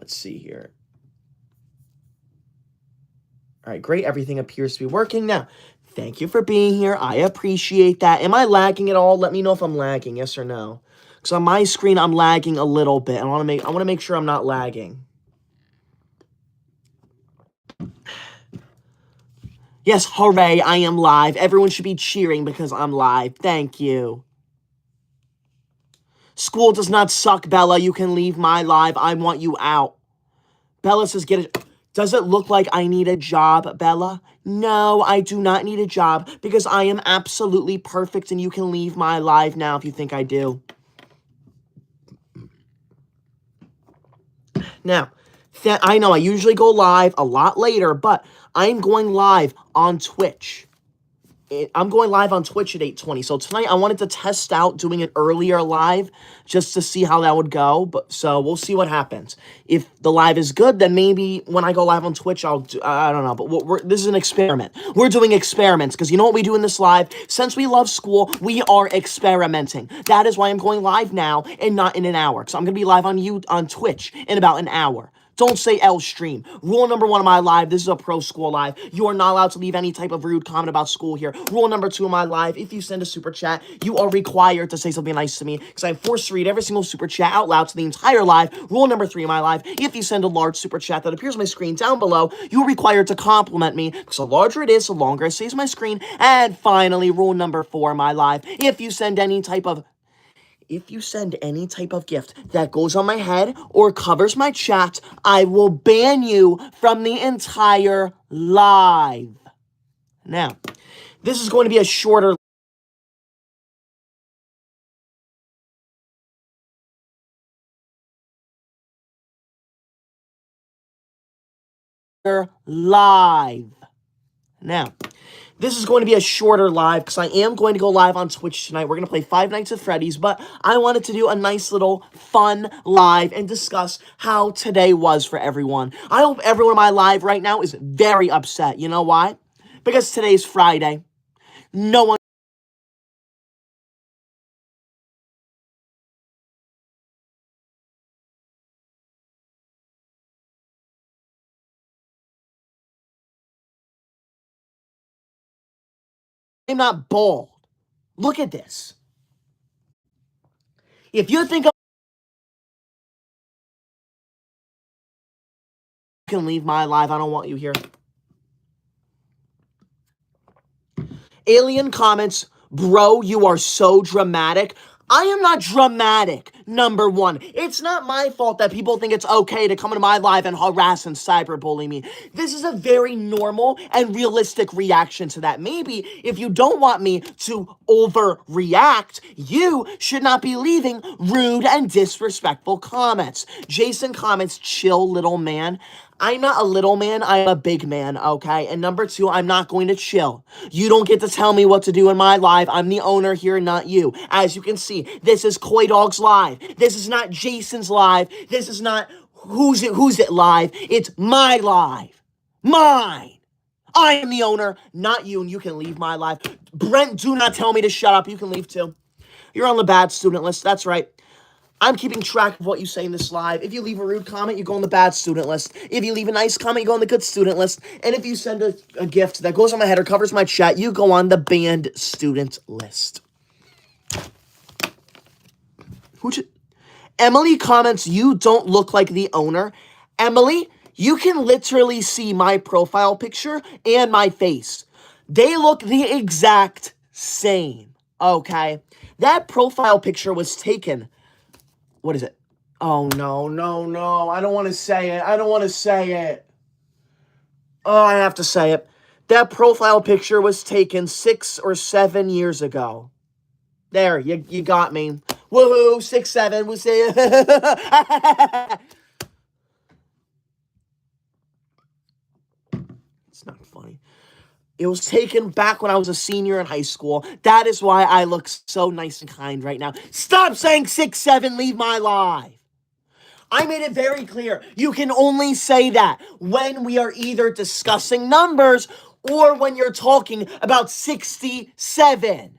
Let's see here. All right, great. Everything appears to be working now. Thank you for being here. I appreciate that. Am I lagging at all? Let me know if I'm lagging, yes or no. Because on my screen, I'm lagging a little bit. I want to make sure I'm not lagging. Yes, hooray, I am live. Everyone should be cheering because I'm live. Thank you. School does not suck, Bella. You can leave my live. I want you out. Bella says, get it. Does it look like I need a job, Bella? No, I do not need a job because I am absolutely perfect and you can leave my live now if you think I do. Now, I know I usually go live a lot later, but I'm going live on Twitch. I'm going live on Twitch at 8:20. So tonight I wanted to test out doing it earlier live just to see how that would go. So we'll see what happens. If the live is good, then maybe when I go live on Twitch, I don't know. But this is an experiment. We're doing experiments because you know what we do in this live? Since we love school, we are experimenting. That is why I'm going live now and not in an hour. So I'm going to be live on Twitch in about an hour. Don't say L stream. Rule number 1 of my live, this is a pro school live. You are not allowed to leave any type of rude comment about school here. Rule number 2 of my live, if you send a super chat, you are required to say something nice to me because I'm forced to read every single super chat out loud to the entire live. Rule number 3 of my live, if you send a large super chat that appears on my screen down below, you are required to compliment me because the larger it is, the longer it stays on my screen. And finally, rule number 4 of my live, if you send any type of gift that goes on my head or covers my chat, I will ban you from the entire live. Now, this is going to be a shorter live. Now, this is going to be a shorter live because I am going to go live on Twitch tonight. We're going to play Five Nights at Freddy's, but I wanted to do a nice little fun live and discuss how today was for everyone. I hope everyone in my live right now is very upset. You know why? Because today's Friday. No one I'm not bald. Look at this. If you think I can leave my live, I don't want you here. Alien comments, bro, you are so dramatic. I am not dramatic, number 1. It's not my fault that people think it's okay to come into my live and harass and cyberbully me. This is a very normal and realistic reaction to that. Maybe if you don't want me to overreact, you should not be leaving rude and disrespectful comments. Jason comments, chill, little man. I'm not a little man, I'm a big man, okay? And number 2, I'm not going to chill. You don't get to tell me what to do in my live. I'm the owner here, not you. As you can see, this is Koi Dog's live. This is not Jason's live. This is not Who's It live. It's my live. Mine. I am the owner, not you, and you can leave my live. Brent, do not tell me to shut up. You can leave too. You're on the bad student list. That's right. I'm keeping track of what you say in this live. If you leave a rude comment, you go on the bad student list. If you leave a nice comment, you go on the good student list. And if you send a gift that goes on my head or covers my chat, you go on the banned student list. Emily comments, you don't look like the owner. Emily, you can literally see my profile picture and my face. They look the exact same, okay? That profile picture was taken. What is it? Oh, no, no, no. I don't want to say it. I don't want to say it. Oh, I have to say it. That profile picture was taken 6 or 7 years ago. There, you got me. Woohoo, 6, 7. We say It's not funny. It was taken back when I was a senior in high school. That is why I look so nice and kind right now. Stop saying 6, 7. Leave my live. I made it very clear. You can only say that when we are either discussing numbers or when you're talking about 67.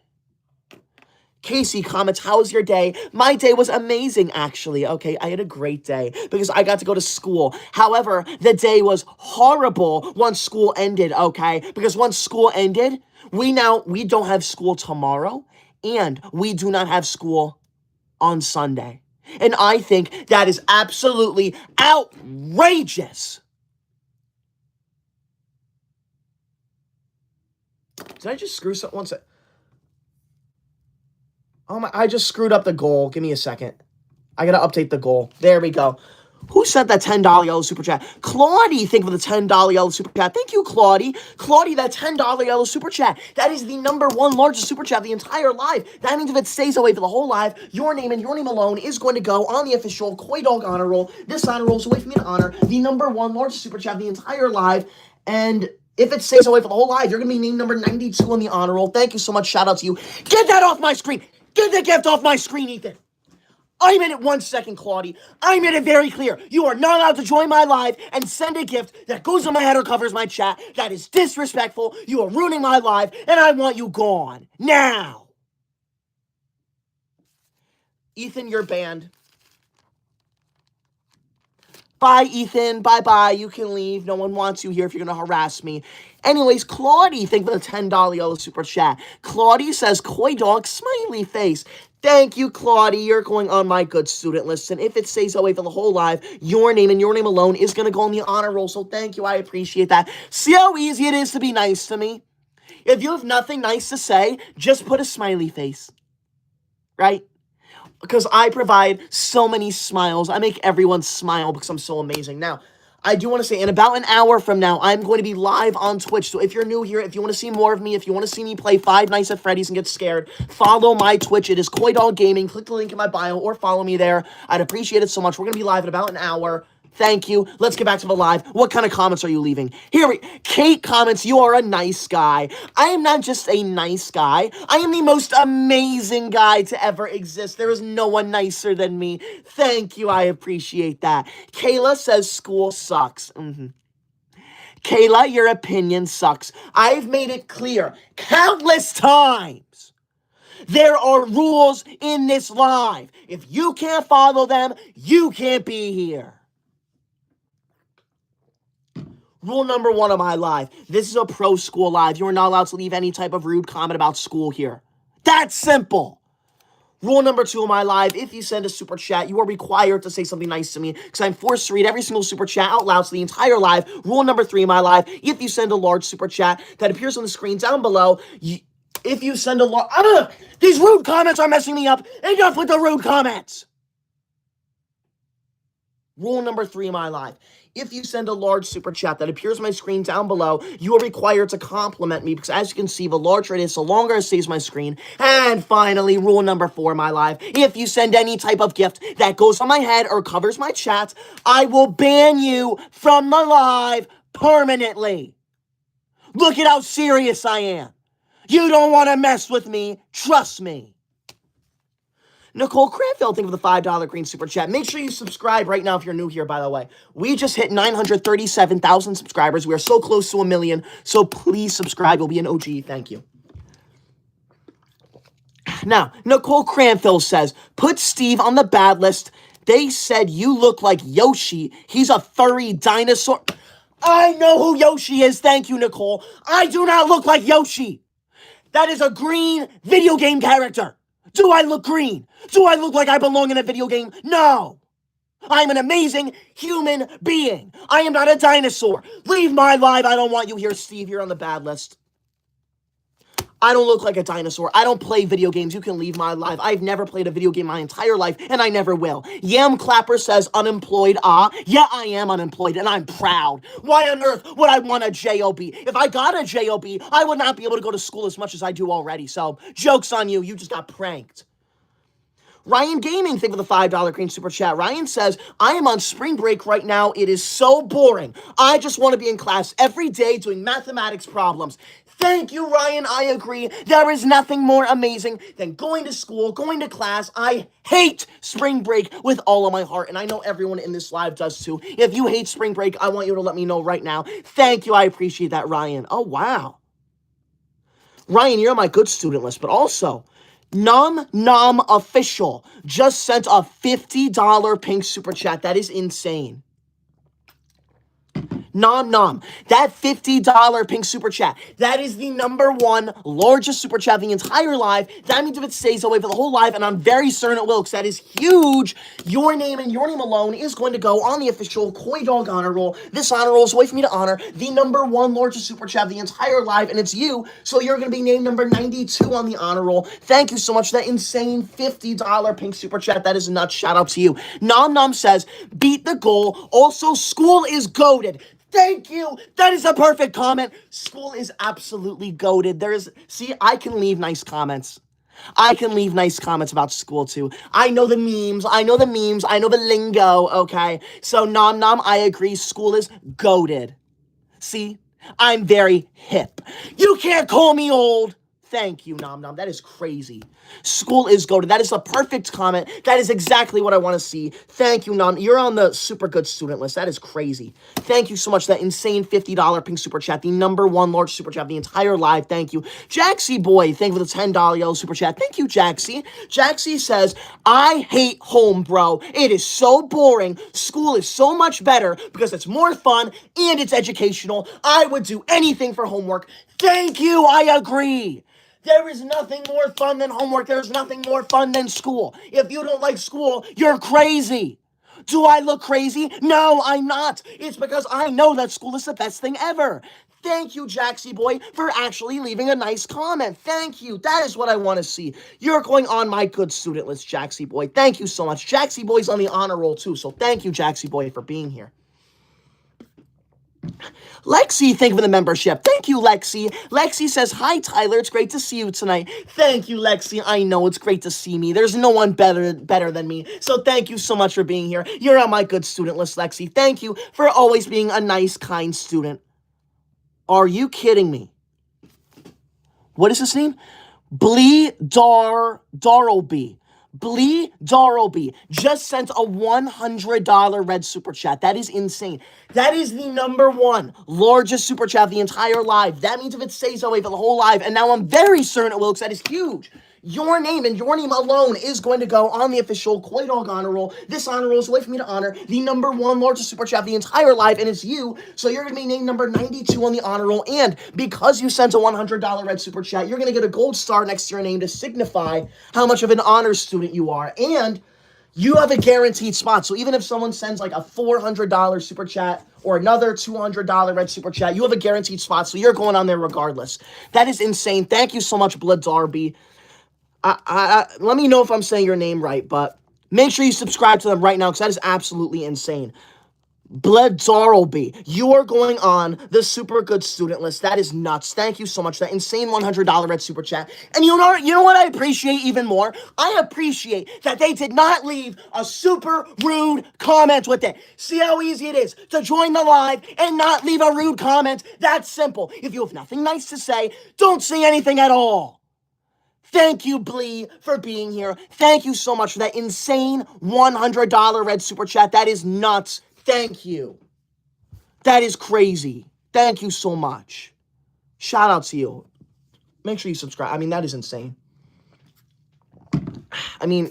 Casey comments, how was your day? My day was amazing, actually. Okay, I had a great day because I got to go to school. However, the day was horrible once school ended, okay? Because once school ended, we don't have school tomorrow, and we do not have school on Sunday. And I think that is absolutely outrageous. Did I just screw something? One sec. Oh my, I just screwed up the goal. Give me a second. I gotta update the goal. There we go. Who sent that $10 yellow super chat? Claudie, thank you for the $10 yellow super chat. Thank you, Claudie. Claudie, that $10 yellow super chat. That is the #1 largest super chat of the entire live. That means if it stays away for the whole live, your name and your name alone is going to go on the official Koi Dog honor roll. This honor roll is a way for me to honor the #1 largest super chat of the entire live. And if it stays away for the whole live, you're going to be named number 92 on the honor roll. Thank you so much. Shout out to you. Get that off my screen. Get the gift off my screen, Ethan. I made it 1 second, Claudie. I made it very clear. You are not allowed to join my live and send a gift that goes on my head or covers my chat. That is disrespectful. You are ruining my live, and I want you gone. Now. Ethan, you're banned. Bye, Ethan. Bye-bye. You can leave. No one wants you here if you're going to harass me. Anyways, Claudie, thank you for the $10 yellow super chat. Claudie says, Koi Dog, smiley face. Thank you, Claudie. You're going on my good student list. And if it stays that way for the whole live, your name and your name alone is going to go on the honor roll. So thank you. I appreciate that. See how easy it is to be nice to me? If you have nothing nice to say, just put a smiley face. Right? Because I provide so many smiles. I make everyone smile because I'm so amazing. Now, I do want to say, in about an hour from now, I'm going to be live on Twitch. So if you're new here, if you want to see more of me, if you want to see me play Five Nights at Freddy's and get scared, follow my Twitch. It is Koi Dog Gaming. Click the link in my bio or follow me there. I'd appreciate it so much. We're going to be live in about an hour. Thank you. Let's get back to the live. What kind of comments are you leaving? Kate comments, you are a nice guy. I am not just a nice guy. I am the most amazing guy to ever exist. There is no one nicer than me. Thank you. I appreciate that. Kayla says school sucks. Kayla, your opinion sucks. I've made it clear countless times. There are rules in this live. If you can't follow them, you can't be here. Rule #1 of my live. This is a pro school live. You are not allowed to leave any type of rude comment about school here. That's simple. Rule #2 of my live. If you send a super chat, you are required to say something nice to me because I'm forced to read every single super chat out loud to the entire live. Rule #3 of my live. If you send a large super chat that appears on the screen down below, if you send a large... These rude comments are messing me up. Enough with the rude comments. Rule #3 of my live. If you send a large super chat that appears on my screen down below, you are required to compliment me because as you can see, the larger it is, the longer it stays my screen. And finally, rule #4 of my live. If you send any type of gift that goes on my head or covers my chat, I will ban you from the live permanently. Look at how serious I am. You don't want to mess with me. Trust me. Nicole Cranfield, thank you for the $5 green super chat. Make sure you subscribe right now if you're new here, by the way. We just hit 937,000 subscribers. We are so close to 1 million, so please subscribe. You'll be an OG. Thank you. Now, Nicole Cranfield says, put Steve on the bad list. They said you look like Yoshi. He's a furry dinosaur. I know who Yoshi is. Thank you, Nicole. I do not look like Yoshi. That is a green video game character. Do I look green? Do I look like I belong in a video game? No. I'm an amazing human being. I am not a dinosaur. Leave my live. I don't want you here, Steve. You're on the bad list. I don't look like a dinosaur. I don't play video games. You can leave my live. I've never played a video game my entire life, and I never will. Yam Clapper says unemployed. Yeah, I am unemployed, and I'm proud. Why on earth would I want a job? If I got a job, I would not be able to go to school as much as I do already. So, joke's on you. You just got pranked. Ryan Gaming, thank you for the $5 green super chat. Ryan says, I am on spring break right now. It is so boring. I just want to be in class every day doing mathematics problems. Thank you, Ryan. I agree. There is nothing more amazing than going to school, going to class. I hate spring break with all of my heart, and I know everyone in this live does too. If you hate spring break, I want you to let me know right now. Thank you. I appreciate that, Ryan. Oh, wow. Ryan, you're on my good student list, but also... Nom Nom Official just sent a $50 pink super chat. That is insane. Nom Nom. That $50 pink super chat. That is the #1 largest super chat of the entire live. That means if it stays that way for the whole live, and I'm very certain it will, because that is huge, your name and your name alone is going to go on the official Koi Dog honor roll. This honor roll is a way for me to honor the #1 largest super chat of the entire live, and it's you, so you're going to be named number 92 on the honor roll. Thank you so much for that insane $50 pink super chat. That is nuts. Shout out to you. Nom Nom says, beat the goal. Also, school is goated. Thank you. That is a perfect comment. School is absolutely goated. See, I can leave nice comments. I can leave nice comments about school too. I know the memes. I know the lingo, okay? So, Nom Nom, I agree. School is goated. See, I'm very hip. You can't call me old. Thank you, Nom Nom. That is crazy. School is goated. That is a perfect comment. That is exactly what I want to see. Thank you, Nom. You're on the super good student list. That is crazy. Thank you so much. That insane $50 pink super chat. The #1 large super chat of the entire live. Thank you. Jaxie Boy, thank you for the $10 yellow super chat. Thank you, Jaxie. Jaxie says, I hate home, bro. It is so boring. School is so much better because it's more fun and it's educational. I would do anything for homework. Thank you. I agree. There is nothing more fun than homework. There's nothing more fun than school. If you don't like school, you're crazy. Do I look crazy? No, I'm not. It's because I know that school is the best thing ever. Thank you, Jaxie Boy, for actually leaving a nice comment. Thank you. That is what I want to see. You're going on my good student list, Jaxie Boy. Thank you so much. Jaxie Boy's on the honor roll, too, so thank you, Jaxie Boy, for being here. Lexi, thank you for the membership. Thank you, Lexi. Lexi says, hi, Tyler. It's great to see you tonight. Thank you, Lexi. I know it's great to see me. There's no one better than me. So thank you so much for being here. You're on my good student list, Lexi. Thank you for always being a nice, kind student. Are you kidding me? What is his name? Darrowby. Blee Darrowby just sent a $100 red super chat. That is insane. That is the #1 largest super chat of the entire live. That means if it stays that way for the whole live, and now I'm very certain it will, because that is huge. Your name and your name alone is going to go on the official Koi Dog honor roll. This honor roll is a way for me to honor the #1 largest super chat of the entire live, and it's you. So you're going to be named number 92 on the honor roll. And because you sent a $100 red super chat, you're going to get a gold star next to your name to signify how much of an honor student you are. And you have a guaranteed spot. So even if someone sends like a $400 super chat or another $200 red super chat, you have a guaranteed spot. So you're going on there regardless. That is insane. Thank you so much, Blood Darby. Let me know if I'm saying your name right, but make sure you subscribe to them right now, because that is absolutely insane. Blood Darrowby, you are going on the super good student list. That is nuts. Thank you so much for that insane $100 red super chat. And you know what I appreciate even more? I appreciate that they did not leave a super rude comment with it. See how easy it is to join the live and not leave a rude comment? That's simple. If you have nothing nice to say, don't say anything at all. Thank you, Blee, for being here. Thank you so much for that insane $100 red super chat. That is nuts. Thank you. That is crazy. Thank you so much. Shout out to you. Make sure you subscribe. I mean, that is insane. I mean,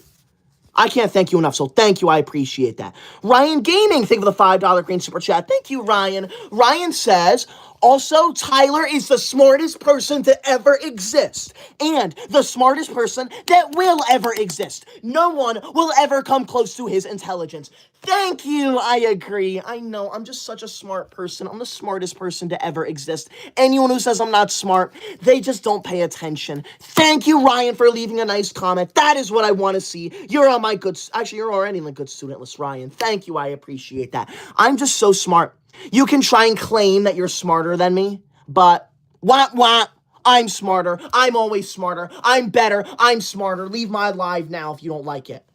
I can't thank you enough, so thank you. I appreciate that. Ryan Gaming, thank you for the $5 green super chat. Thank you, Ryan. Ryan says, also, Tyler is the smartest person to ever exist, and the smartest person that will ever exist. No one will ever come close to his intelligence. Thank you. I agree. I know. I'm just such a smart person. I'm the smartest person to ever exist. Anyone who says I'm not smart, they just don't pay attention. Thank you, Ryan, for leaving a nice comment. That is what I want to see. You're on my good... Actually, you're already on the good student list, Ryan. Thank you. I appreciate that. I'm just so smart. You can try and claim that you're smarter than me, but I'm smarter. I'm always smarter. I'm better. I'm smarter. Leave my live now if you don't like it.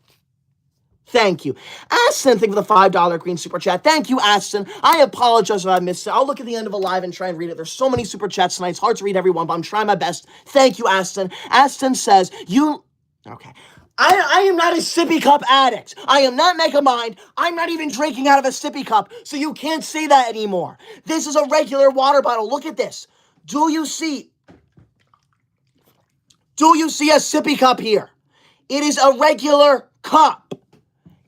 Thank you. Aston, thank you for the $5 green super chat. Thank you, Aston. I apologize if I missed it. I'll look at the end of a live and try and read it. There's so many super chats tonight. It's hard to read everyone, but I'm trying my best. Thank you, Aston. Aston says, Okay. I am not a sippy cup addict. I am not Megamind. I'm not even drinking out of a sippy cup, so you can't say that anymore. This is a regular water bottle. Look at this. Do you see? Do you see a sippy cup here? It is a regular cup.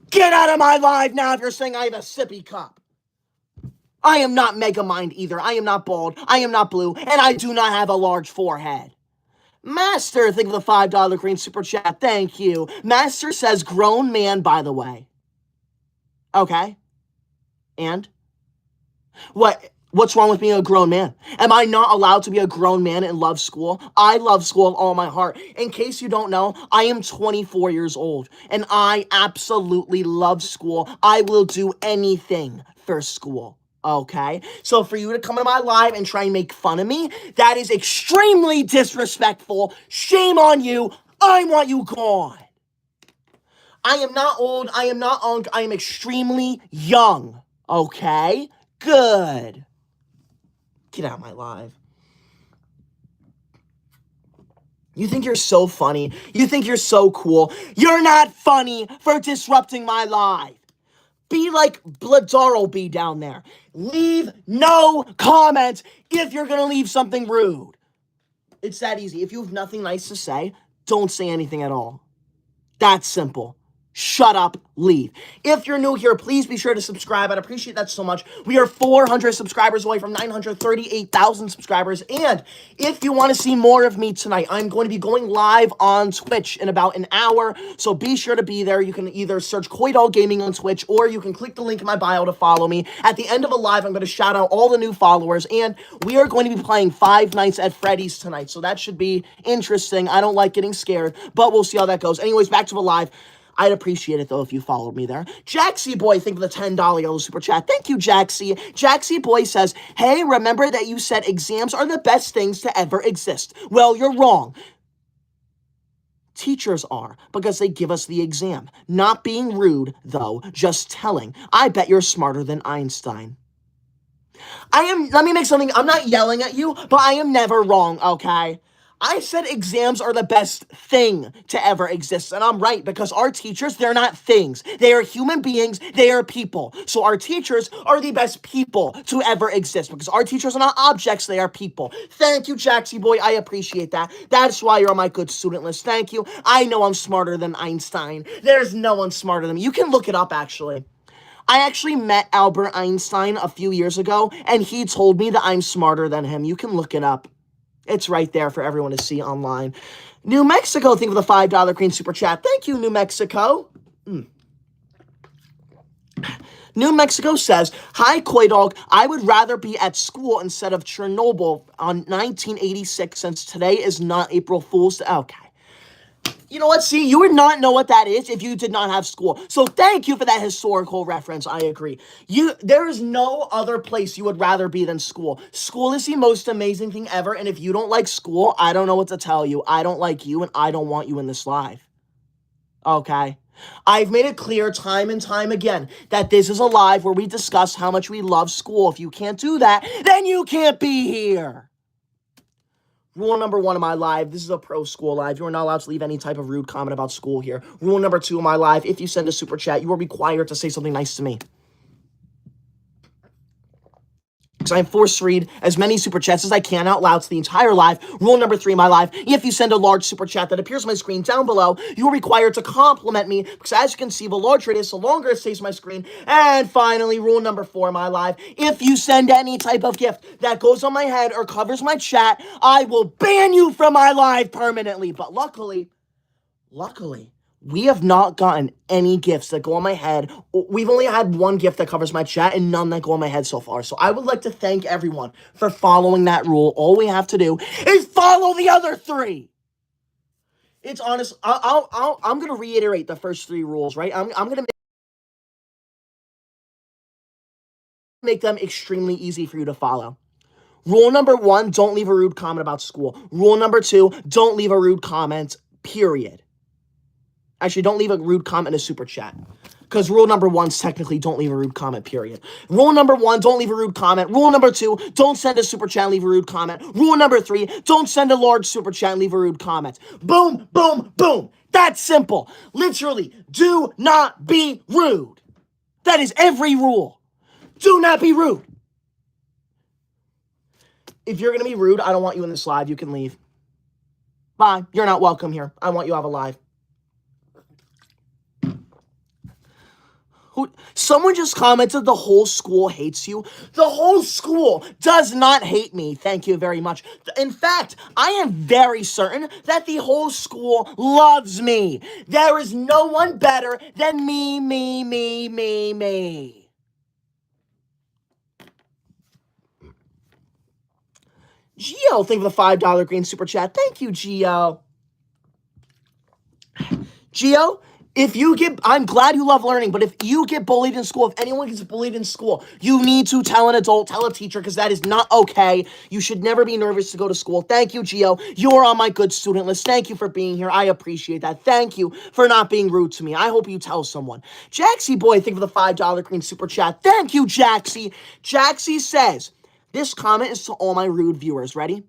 Get out of my live now if you're saying I have a sippy cup. I am not Megamind either. I am not bald. I am not blue. And I do not have a large forehead. Master, think of the $5 green super chat. Thank you. Master says grown man, by the way. Okay. And? What's wrong with being a grown man? Am I not allowed to be a grown man and love school? I love school with all my heart. In case you don't know, I am 24 years old, and I absolutely love school. I will do anything for school. Okay? So for you to come into my live and try and make fun of me, that is extremely disrespectful. Shame on you. I want you gone. I am not old. I am not young. I am extremely young. Okay? Good. Get out of my live. You think you're so funny. You think you're so cool. You're not funny for disrupting my live. Be like Bladaro be down there. Leave no comments if you're going to leave something rude. It's that easy. If you have nothing nice to say, don't say anything at all. That's simple. Shut up, leave. If you're new here, please be sure to subscribe. I'd appreciate that so much. We are 400 subscribers away from 938,000 subscribers. And if you want to see more of me tonight, I'm going to be going live on Twitch in about an hour. So be sure to be there. You can either search Koidal Gaming on Twitch, or you can click the link in my bio to follow me. At the end of a live, I'm going to shout out all the new followers. And we are going to be playing Five Nights at Freddy's tonight. So that should be interesting. I don't like getting scared, but we'll see how that goes. Anyways, back to the live. I'd appreciate it, though, if you followed me there. Jaxie Boy, think of the $10 yellow super chat. Thank you, Jaxie. Jaxie Boy says, hey, remember that you said exams are the best things to ever exist. Well, you're wrong. Teachers are, because they give us the exam. Not being rude, though, just telling. I bet you're smarter than Einstein. Let me make something, I'm not yelling at you, but I am never wrong, okay? I said exams are the best thing to ever exist, and I'm right, because our teachers, they're not things. They are human beings. They are people. So our teachers are the best people to ever exist, because our teachers are not objects. They are people. Thank you, Jaxie Boy. I appreciate that. That's why you're on my good student list. Thank you. I know I'm smarter than Einstein. There's no one smarter than me. You can look it up, actually. I actually met Albert Einstein a few years ago, and he told me that I'm smarter than him. You can look it up. It's right there for everyone to see online. New Mexico, think of the $5 green super chat. Thank you, New Mexico. New Mexico says, hi, Koidog. I would rather be at school instead of Chernobyl on 1986 since today is not April Fool's Day. Okay. You know what? See, you would not know what that is if you did not have school. So thank you for that historical reference. I agree. There is no other place you would rather be than school. School is the most amazing thing ever. And if you don't like school, I don't know what to tell you. I don't like you, and I don't want you in this live. Okay? I've made it clear time and time again that this is a live where we discuss how much we love school. If you can't do that, then you can't be here. Rule number 1 of my live, this is a pro school live. You are not allowed to leave any type of rude comment about school here. Rule number 2 of my live, if you send a super chat, you are required to say something nice to me. Because I'm forced to read as many super chats as I can out loud to the entire live. Rule number 3 of my live, if you send a large super chat that appears on my screen down below, you are required to compliment me, because as you can see, the larger it is, the longer it stays on my screen. And finally, rule number 4 of my live, if you send any type of gift that goes on my head or covers my chat, I will ban you from my live permanently. But luckily, we have not gotten any gifts that go on my head. We've only had one gift that covers my chat and none that go on my head so far. So I would like to thank everyone for following that rule. All we have to do is follow the other 3. It's honest. I'm going to reiterate the first 3 rules, right? I'm going to make them extremely easy for you to follow. Rule number 1, don't leave a rude comment about school. Rule number 2, don't leave a rude comment, period. Actually, don't leave a rude comment in a super chat. Because rule number 1 is technically don't leave a rude comment, period. Rule number 1, don't leave a rude comment. Rule number 2, don't send a super chat and leave a rude comment. Rule number 3, don't send a large super chat and leave a rude comment. Boom, boom, boom. That's simple. Literally, do not be rude. That is every rule. Do not be rude. If you're going to be rude, I don't want you in this live. You can leave. Bye. You're not welcome here. I want you out alive. Someone just commented the whole school hates you. The whole school does not hate me. Thank you very much. In fact, I am very certain that the whole school loves me. There is no one better than me. Gio, thank you for the $5 green super chat. Thank you, Gio. Gio, I'm glad you love learning, but if you get bullied in school, if anyone gets bullied in school, you need to tell an adult, tell a teacher, because that is not okay. You should never be nervous to go to school. Thank you, Gio. You're on my good student list. Thank you for being here. I appreciate that. Thank you for not being rude to me. I hope you tell someone. Jaxie boy, thank you for the $5 green super chat. Thank you, Jaxie. Jaxie says, this comment is to all my rude viewers. Ready?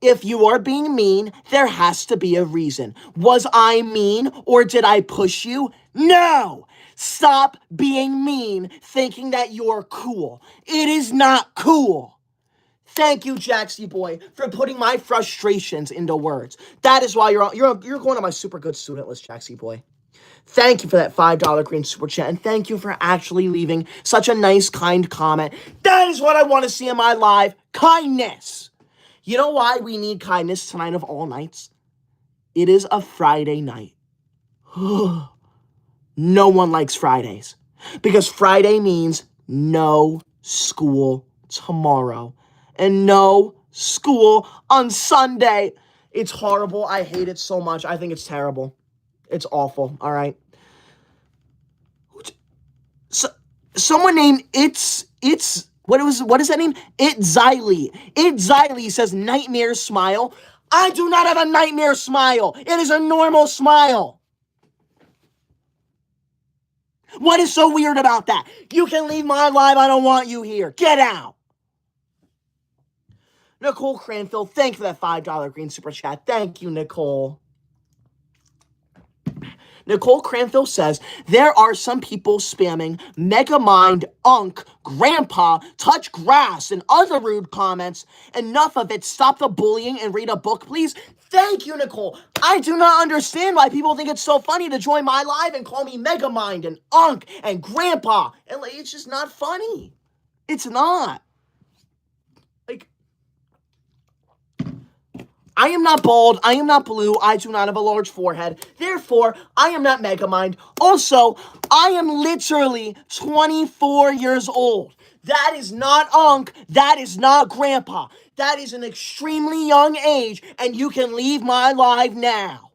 If you are being mean, there has to be a reason. Was I mean or did I push you? No! Stop being mean, thinking that you're cool. It is not cool. Thank you, Jaxie boy, for putting my frustrations into words. That is why you're going on my super good student list, Jaxie boy. Thank you for that $5 green super chat, and thank you for actually leaving such a nice, kind comment. That is what I want to see in my life. Kindness. You know why we need kindness tonight of all nights? It is a Friday night. No one likes Fridays because Friday means no school tomorrow and no school on Sunday. It's horrible. I hate it so much. I think it's terrible. It's awful. All right. So, someone named what is that name? It says nightmare smile. I do not have a nightmare smile. It is a normal smile. What is so weird about that? You can leave my live. I don't want you here. Get out. Nicole Cranfield, thank you for that $5 green super chat. Thank you, Nicole. Nicole Cranfield says, there are some people spamming Megamind, Unk, Grandpa, Touch Grass, and other rude comments. Enough of it. Stop the bullying and read a book, please. Thank you, Nicole. I do not understand why people think it's so funny to join my live and call me Megamind and Unk and Grandpa. And it's just not funny. It's not. I am not bald, I am not blue, I do not have a large forehead, therefore, I am not Megamind. Also, I am literally 24 years old. That is not Unk, that is not Grandpa. That is an extremely young age, and you can leave my live now.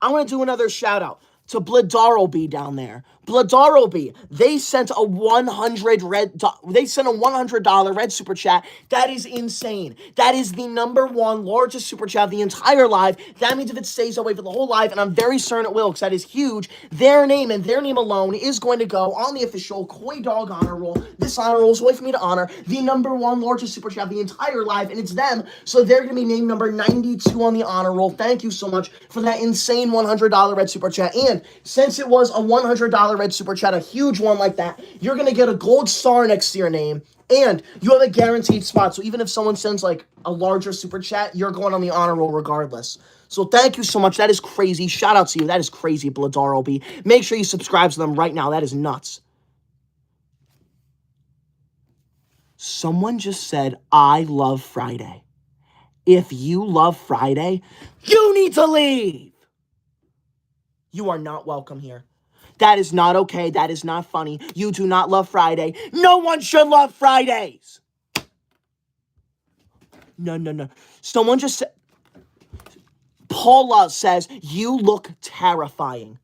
I want to do another shout out to Bladarleby down there. Bladarleby, they sent a $100 red super chat. That is insane. That is the #1 largest super chat of the entire live. That means if it stays that way for the whole live, and I'm very certain it will, because that is huge, their name and their name alone is going to go on the official Koi Dog honor roll. This honor roll is a way for me to honor the #1 largest super chat of the entire live, and it's them, so they're going to be named number 92 on the honor roll. Thank you so much for that insane $100 red super chat, and since it was a $100 red super chat, a huge one like that, you're going to get a gold star next to your name, and you have a guaranteed spot. So even if someone sends like a larger super chat, you're going on the honor roll regardless. So thank you so much. That is crazy. Shout out to you. That is crazy, Bladarleby. Make sure you subscribe to them right now. That is nuts. Someone just said, I love Friday. If you love Friday, you need to leave. You are not welcome here. That is not okay. That is not funny. You do not love Friday. No one should love Fridays. No. Someone just said, Paula says, you look terrifying.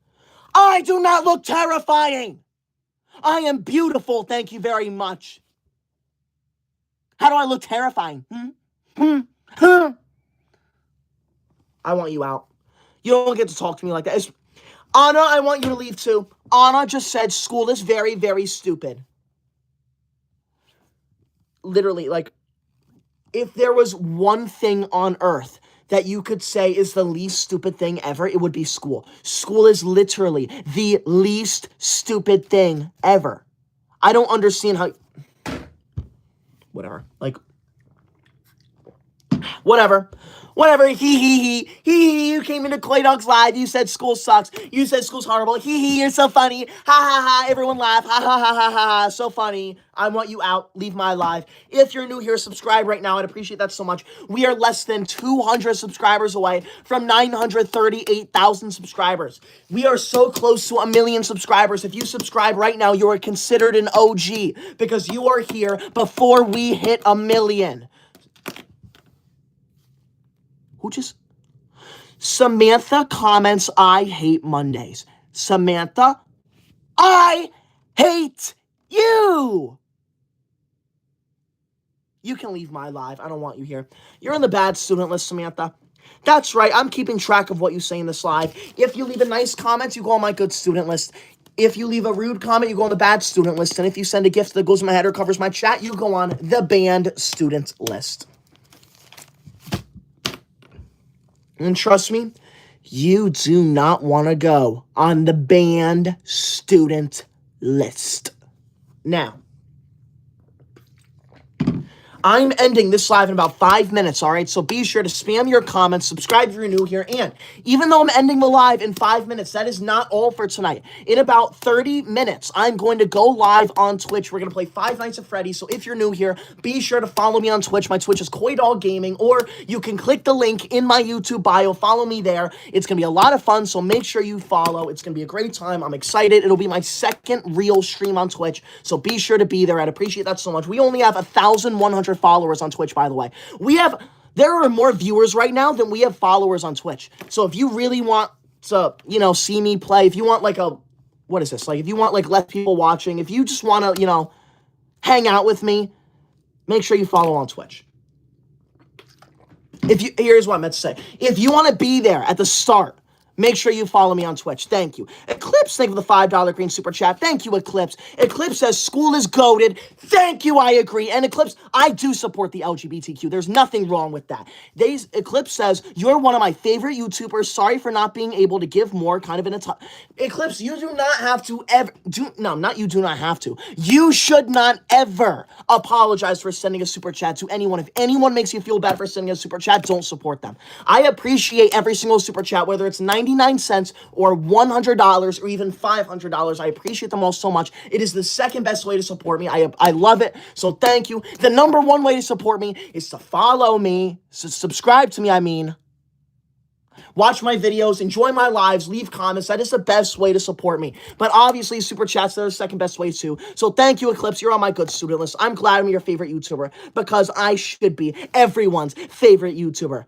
I do not look terrifying. I am beautiful. Thank you very much. How do I look terrifying? I want you out. You don't get to talk to me like that. Anna, I want you to leave too. Anna just said school is very, very stupid. Literally, like, if there was one thing on earth that you could say is the least stupid thing ever, it would be school. School is literally the least stupid thing ever. I don't understand how... Whatever. Like... Whatever. Whatever. You came into Coy Dogs Live. You said school sucks. You said school's horrible. You're so funny. Ha ha ha. Everyone laugh. Ha ha ha ha ha. So funny. I want you out. Leave my live. If you're new here, subscribe right now. I'd appreciate that so much. We are less than 200 subscribers away from 938,000 subscribers. We are so close to 1 million subscribers. If you subscribe right now, you are considered an OG because you are here before we hit 1 million. Samantha comments, I hate Mondays. Samantha, I hate you. You can leave my live. I don't want you here. You're on the bad student list, Samantha. That's right. I'm keeping track of what you say in this live. If you leave a nice comment, you go on my good student list. If you leave a rude comment, you go on the bad student list. And if you send a gift that goes in my head or covers my chat, you go on the banned student list. And trust me, you do not want to go on the banned student list. Now, I'm ending this live in about 5 minutes, all right? So be sure to spam your comments, subscribe if you're new here, and even though I'm ending the live in 5 minutes, that is not all for tonight. In about 30 minutes, I'm going to go live on Twitch. We're going to play Five Nights at Freddy's, so if you're new here, be sure to follow me on Twitch. My Twitch is Coy Dog Gaming, or you can click the link in my YouTube bio. Follow me there. It's going to be a lot of fun, so make sure you follow. It's going to be a great time. I'm excited. It'll be my second real stream on Twitch, so be sure to be there. I'd appreciate that so much. We only have 1,100 followers on Twitch, by the way. There are more viewers right now than we have followers on Twitch. So if you really want to, see me play, if you want like what is this? Like if you want like less people watching, if you just want to, hang out with me, make sure you follow on Twitch. Here's what I meant to say. If you want to be there at the start, make sure you follow me on Twitch. Thank you. Eclipse, thank you for the $5 green super chat. Thank you, Eclipse. Eclipse says school is goated. Thank you, I agree. And Eclipse, I do support the LGBTQ. There's nothing wrong with that. Eclipse says, you're one of my favorite YouTubers. Sorry for not being able to give more, kind of in a time. Eclipse, you do not have to ever, you do not have to. You should not ever apologize for sending a super chat to anyone. If anyone makes you feel bad for sending a super chat, don't support them. I appreciate every single super chat, whether it's 99 cents or $100 or even $500. I appreciate them all so much. It is the second best way to support me. I love it. So thank you. The number one way to support me is to follow me, subscribe to me, watch my videos, enjoy my lives, leave comments. That is the best way to support me. But obviously, super chats are the second best way too. So thank you, Eclipse. You're on my good student list. I'm glad I'm your favorite YouTuber because I should be everyone's favorite YouTuber.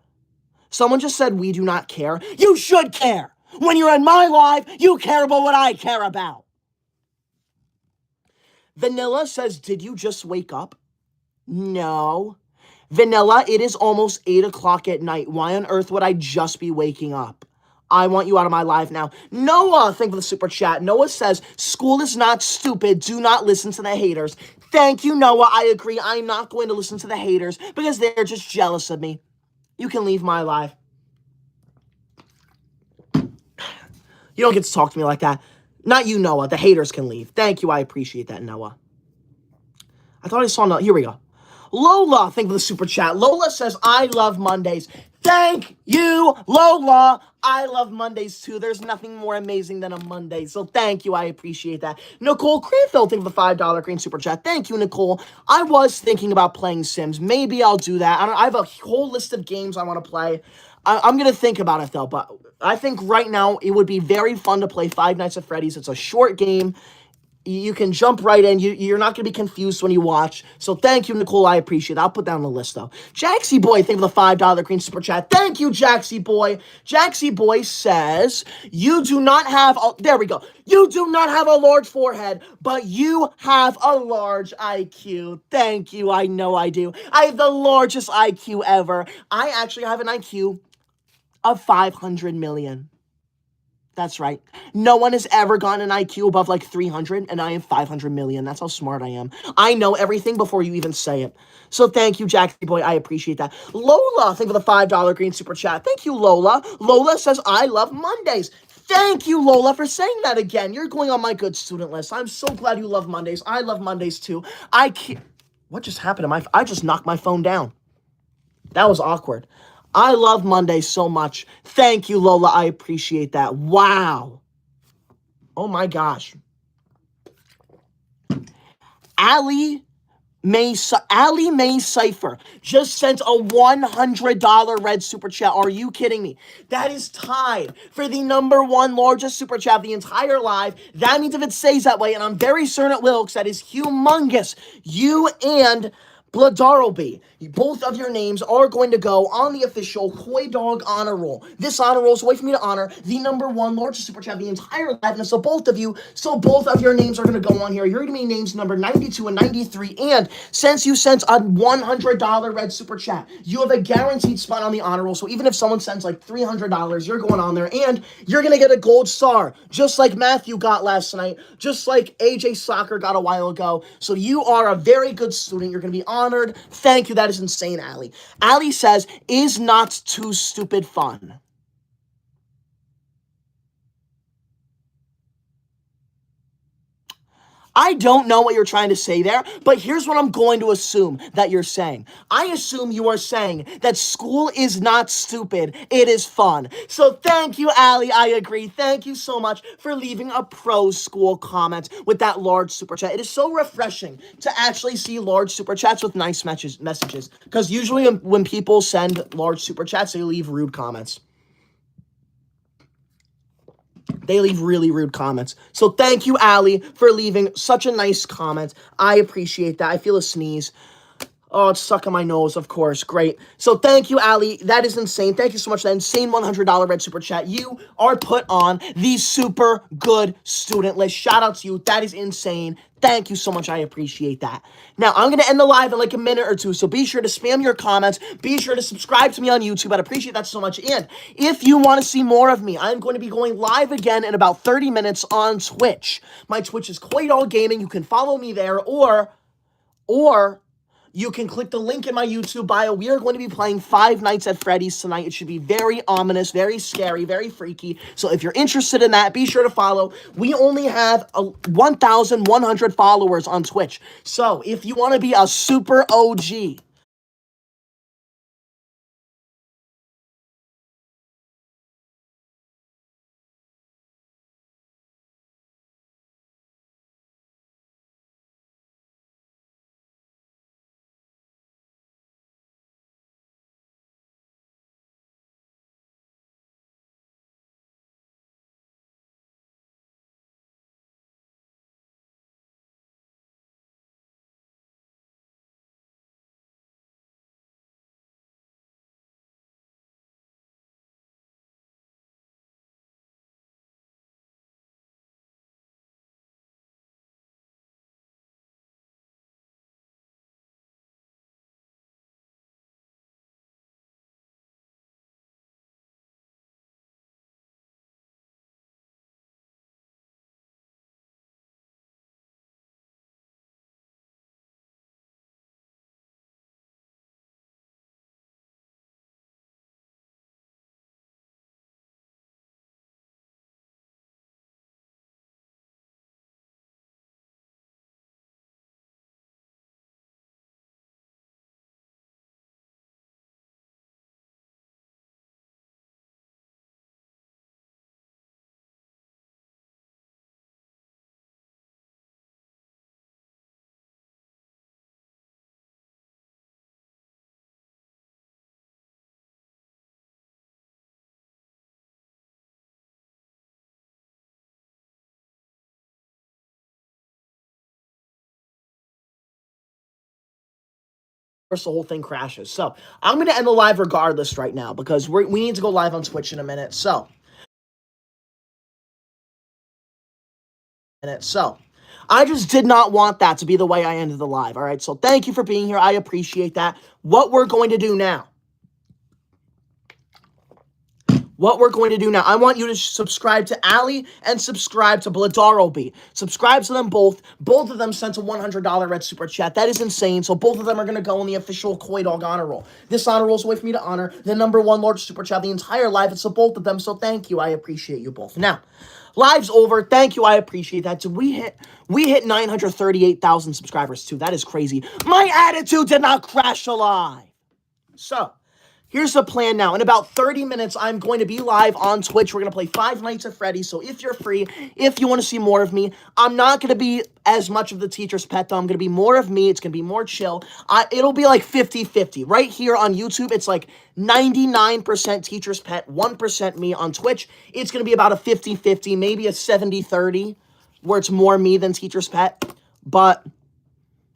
Someone just said we do not care. You should care. When you're in my live, you care about what I care about. Vanilla says, did you just wake up? No. Vanilla, it is almost 8 o'clock at night. Why on earth would I just be waking up? I want you out of my live now. Noah, thank you for the super chat. Noah says, school is not stupid. Do not listen to the haters. Thank you, Noah. I agree. I'm not going to listen to the haters because they're just jealous of me. You can leave my live. You don't get to talk to me like that. Not you, Noah. The haters can leave. Thank you. I appreciate that, Noah. I thought I saw Noah. Here we go. Lola, thank you for the super chat. Lola says, I love Mondays. Thank you, Lola. I love Mondays too. There's nothing more amazing than a Monday. So thank you. I appreciate that. Nicole Crayfield, thank you for the $5 green super chat. Thank you, Nicole. I was thinking about playing Sims. Maybe I'll do that. I have a whole list of games I want to play. I'm going to think about it though. But I think right now it would be very fun to play Five Nights at Freddy's. It's a short game. You can jump right in. You're not going to be confused when you watch. So thank you, Nicole. I appreciate it. I'll put that on the list, though. Jaxie Boy, thank you for the $5 green super chat. Thank you, Jaxie Boy. Jaxie Boy says, you do not have... there we go. You do not have a large forehead, but you have a large IQ. Thank you. I know I do. I have the largest IQ ever. I actually have an IQ of 500 million. That's right. No one has ever gotten an IQ above like 300, and I have 500 million. That's how smart I am. I know everything before you even say it. So thank you, Jaxie Boy. I appreciate that. Lola, thank you for the $5 green super chat. Thank you, Lola. Lola says, I love Mondays. Thank you, Lola, for saying that again. You're going on my good student list. I'm so glad you love Mondays. I love Mondays too. What just happened to I just knocked my phone down. That was awkward. I love Monday so much. Thank you, Lola. I appreciate that. Wow. Oh my gosh. Allie Mae Cypher just sent a $100 red super chat. Are you kidding me? That is tied for the #1 largest super chat of the entire live. That means if it stays that way, and I'm very certain it will, because that is humongous. You and Bladarobi, both of your names are going to go on the official Koi Dog honor roll. This honor roll is a way for me to honor the #1 largest super chat of the entire liveness. So both of you, so both of your names are going to go on here. You're going to be names number 92 and 93. And since you sent a $100 red super chat, you have a guaranteed spot on the honor roll. So even if someone sends like $300, you're going on there, and you're going to get a gold star, just like Matthew got last night, just like AJ Soccer got a while ago. So you are a very good student. You're going to be honored. Thank you. That is insane, Allie. Allie says, is not too stupid fun. I don't know what you're trying to say there, but here's what I'm going to assume that you're saying. I assume you are saying that school is not stupid, it is fun. So thank you, Allie. I agree. Thank you so much for leaving a pro school comment with that large super chat. It is so refreshing to actually see large super chats with nice messages, because usually when people send large super chats, they leave rude comments. They leave really rude comments. So thank you, Allie, for leaving such a nice comment. I appreciate that. I feel a sneeze. Oh, it's stuck in my nose, of course. Great. So thank you, Allie. That is insane. Thank you so much for that insane $100 red super chat. You are put on the super good student list. Shout out to you. That is insane. Thank you so much. I appreciate that. Now, I'm going to end the live in like a minute or two, so be sure to spam your comments. Be sure to subscribe to me on YouTube. I'd appreciate that so much. And if you want to see more of me, I'm going to be going live again in about 30 minutes on Twitch. My Twitch is Quaidall Gaming. You can follow me there, or you can click the link in my YouTube bio. We are going to be playing Five Nights at Freddy's tonight. It should be very ominous, very scary, very freaky. So if you're interested in that, be sure to follow. We only have 1,100 followers on Twitch. So if you want to be a super OG, the whole thing crashes. So I'm going to end the live regardless right now, because we need to go live on Twitch in a minute. So I just did not want that to be the way I ended the live. All right. So thank you for being here. I appreciate that. What we're going to do now, I want you to subscribe to Allie and subscribe to Bladarobi. Subscribe to them both. Both of them sent a $100 red super chat. That is insane. So both of them are going to go in the official Koi Dog honor roll. This honor roll is a way for me to honor the #1 large super chat the entire live. It's to both of them. So thank you. I appreciate you both. Now, live's over. Thank you. I appreciate that. We hit 938,000 subscribers too. That is crazy. My attitude did not crash alive. So Here's the plan now. In about 30 minutes, I'm going to be live on Twitch. We're going to play Five Nights at Freddy's. So if you're free, if you want to see more of me, I'm not going to be as much of the teacher's pet, though. I'm going to be more of me. It's going to be more chill. It'll be like 50-50. Right here on YouTube, it's like 99% teacher's pet, 1% me. On Twitch, it's going to be about a 50-50, maybe a 70-30, where it's more me than teacher's pet. But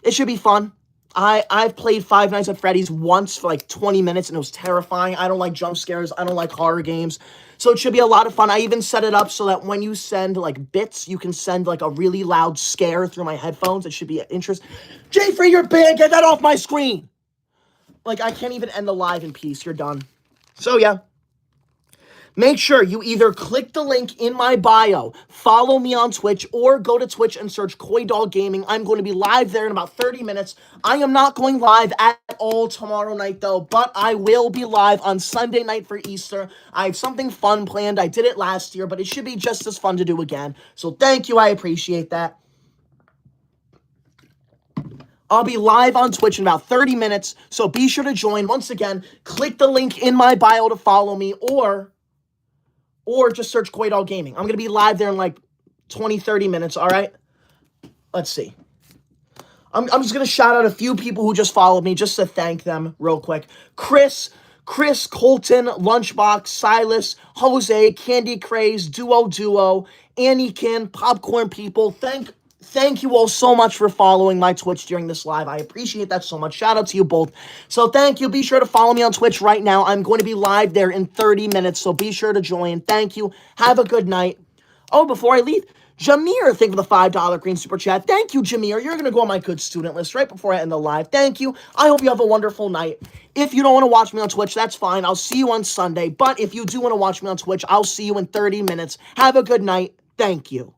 it should be fun. I've played Five Nights at Freddy's once for like 20 minutes, and it was terrifying. I don't like jump scares. I don't like horror games. So it should be a lot of fun. I even set it up so that when you send like bits, you can send like a really loud scare through my headphones. It should be interesting. Jay-Free, you're banned. Get that off my screen. Like, I can't even end the live in peace. You're done. So, yeah. Make sure you either click the link in my bio, follow me on Twitch, or go to Twitch and search KoiDog Gaming. I'm going to be live there in about 30 minutes. I am not going live at all tomorrow night, though, but I will be live on Sunday night for Easter. I have something fun planned. I did it last year, but it should be just as fun to do again. So thank you. I appreciate that. I'll be live on Twitch in about 30 minutes, so be sure to join. Once again, click the link in my bio to follow me, or just search KoiDog Gaming. I'm going to be live there in like 20-30 minutes, all right? Let's see. I'm just going to shout out a few people who just followed me just to thank them real quick. Chris, Colton, Lunchbox, Silas, Jose, Candy Craze, Duo, Anakin, Popcorn People. Thank you all so much for following my Twitch during this live. I appreciate that so much. Shout out to you both. So thank you. Be sure to follow me on Twitch right now. I'm going to be live there in 30 minutes, so be sure to join. Thank you. Have a good night. Oh, before I leave, Jameer, thank you for the $5 green super chat. Thank you, Jameer. You're going to go on my good student list right before I end the live. Thank you. I hope you have a wonderful night. If you don't want to watch me on Twitch, that's fine. I'll see you on Sunday. But if you do want to watch me on Twitch, I'll see you in 30 minutes. Have a good night. Thank you.